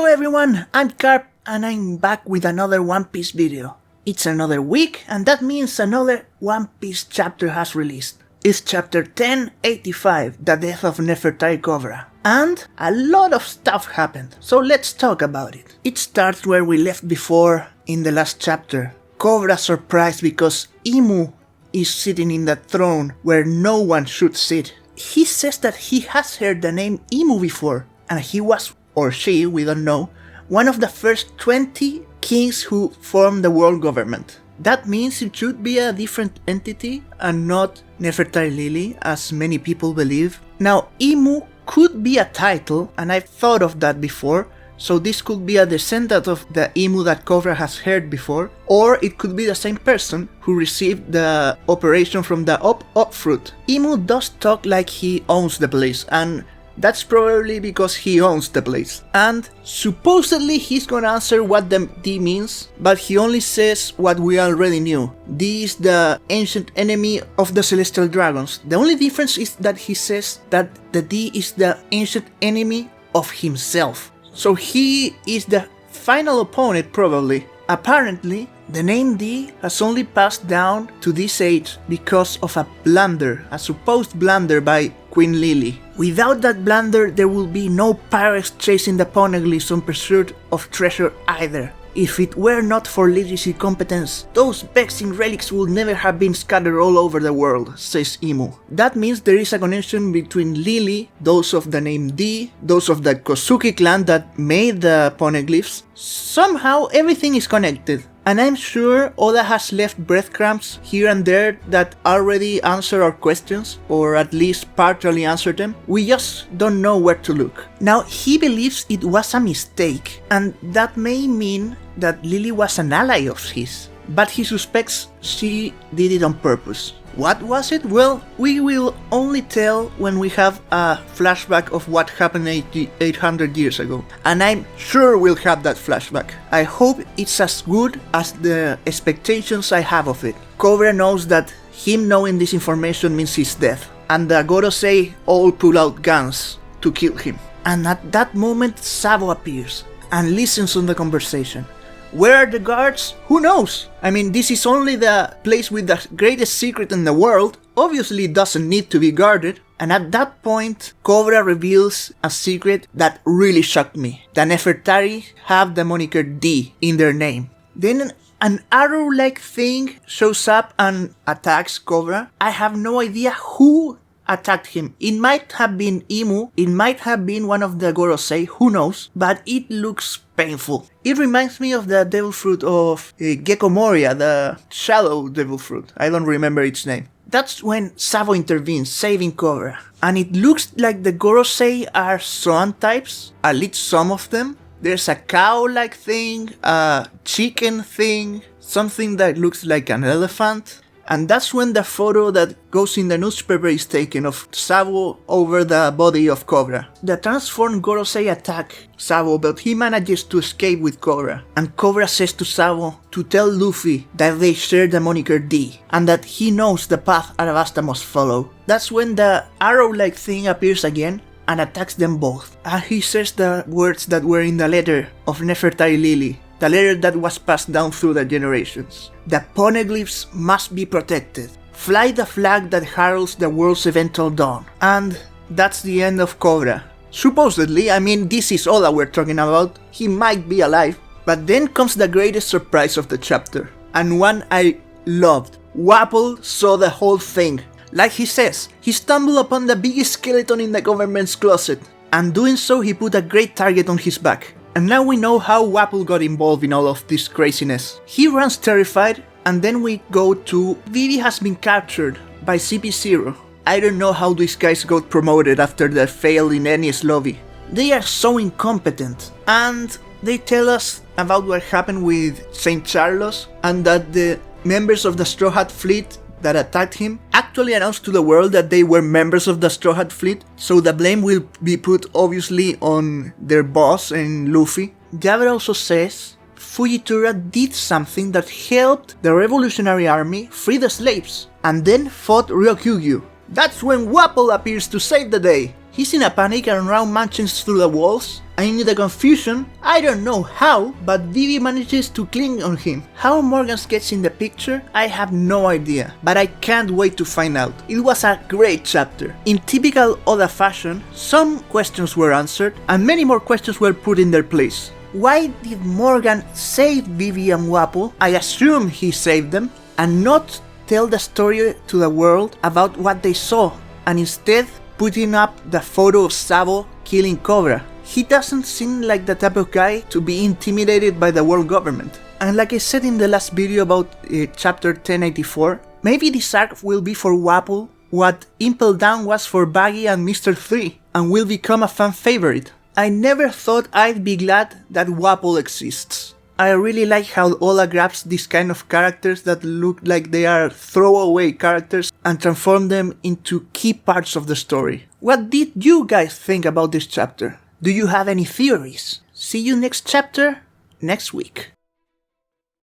everyone, I'm Carp and I'm back with another One Piece video. It's another week and that means another One Piece chapter has released. It's chapter 1085, The Death of Nefertari Cobra. And a lot of stuff happened, so let's talk about it. It starts where we left before in the last chapter. Cobra surprised because Imu is sitting in the throne where no one should sit. He says that he has heard the name Imu before, and he was, or she, we don't know, one of the first 20 kings who formed the world government. That means it should be a different entity and not Nefertari Lily, as many people believe. Now, Imu could be a title, and I've thought of that before, so this could be a descendant of the Imu that Cobra has heard before, or it could be the same person who received the operation from the Up fruit. Imu does talk like he owns the place, and that's probably because he owns the place. And supposedly he's gonna answer what the D means, but he only says what we already knew. D is the ancient enemy of the Celestial Dragons. The only difference is that he says that the D is the ancient enemy of himself. So he is the final opponent probably. Apparently, the name D has only passed down to this age because of a blunder, a supposed blunder by Queen Lily. Without that blunder, there will be no pirates chasing the poneglyphs in pursuit of treasure either. If it were not for Lily's incompetence, those vexing relics would never have been scattered all over the world, says Imu. That means there is a connection between Lily, those of the name D, those of the Kozuki clan that made the poneglyphs. Somehow everything is connected. And I'm sure Oda has left breadcrumbs here and there that already answer our questions, or at least partially answer them. We just don't know where to look. Now, he believes it was a mistake, and that may mean that Lily was an ally of his, but he suspects she did it on purpose. What was it? Well, we will only tell when we have a flashback of what happened 800 years ago. And I'm sure we'll have that flashback. I hope it's as good as the expectations I have of it. Cobra knows that him knowing this information means his death. And the Gorosei all pull out guns to kill him. And at that moment, Sabo appears and listens to the conversation. Where are the guards? Who knows? I mean, this is only the place with the greatest secret in the world. Obviously it doesn't need to be guarded. And at that point, Cobra reveals a secret that really shocked me. The Nefertari have the moniker D in their name. Then an arrow-like thing shows up and attacks Cobra. I have no idea who attacked him. It might have been Imu, it might have been one of the Gorosei, who knows, but it looks painful. It reminds me of the devil fruit of Gecko Moria, the shadow devil fruit. I don't remember its name. That's when Sabo intervenes, saving Cobra. And it looks like the Gorosei are Zoan types, at least some of them. There's a cow-like thing, a chicken thing, something that looks like an elephant. And that's when the photo that goes in the newspaper is taken of Sabo over the body of Cobra. The transformed Gorosei attack Sabo, but he manages to escape with Cobra. And Cobra says to Sabo to tell Luffy that they share the moniker D, and that he knows the path Arabasta must follow. That's when the arrow-like thing appears again and attacks them both. And he says the words that were in the letter of Nefertari Lily. The letter that was passed down through the generations. The poneglyphs must be protected. Fly the flag that heralds the world's eventual dawn. And that's the end of Cobra. Supposedly, I mean, this is all that we're talking about. He might be alive. But then comes the greatest surprise of the chapter. And one I loved. Wapol saw the whole thing. Like he says, he stumbled upon the biggest skeleton in the government's closet. And doing so, he put a great target on his back. And now we know how Wapol got involved in all of this craziness. He runs terrified, and then we go to Vivi has been captured by CP0. I don't know how these guys got promoted after their fail in Enies lobby. They are so incompetent, and they tell us about what happened with St. Charles, and that the members of the Straw Hat Fleet that attacked him actually announced to the world that they were members of the Straw Hat Fleet, so the blame will be put obviously on their boss and Luffy. Jabber also says Fujitora did something that helped the Revolutionary Army free the slaves, and then fought Ryokyugyu. That's when Wapol appears to save the day. He's in a panic and Rao marches through the walls, and in the confusion, I don't know how, but Vivi manages to cling on him. How Morgan gets in the picture, I have no idea, but I can't wait to find out. It was a great chapter. In typical Oda fashion, some questions were answered, and many more questions were put in their place. Why did Morgan save Vivi and Wapol? I assume he saved them, and not tell the story to the world about what they saw, and instead putting up the photo of Sabo killing Cobra. He doesn't seem like the type of guy to be intimidated by the world government. And like I said in the last video about chapter 1084, maybe this arc will be for Wapol what Impel Down was for Baggy and Mr. 3, and will become a fan favorite. I never thought I'd be glad that Wapol exists. I really like how Oda grabs these kind of characters that look like they are throwaway characters and transform them into key parts of the story. What did you guys think about this chapter? Do you have any theories? See you next chapter, next week.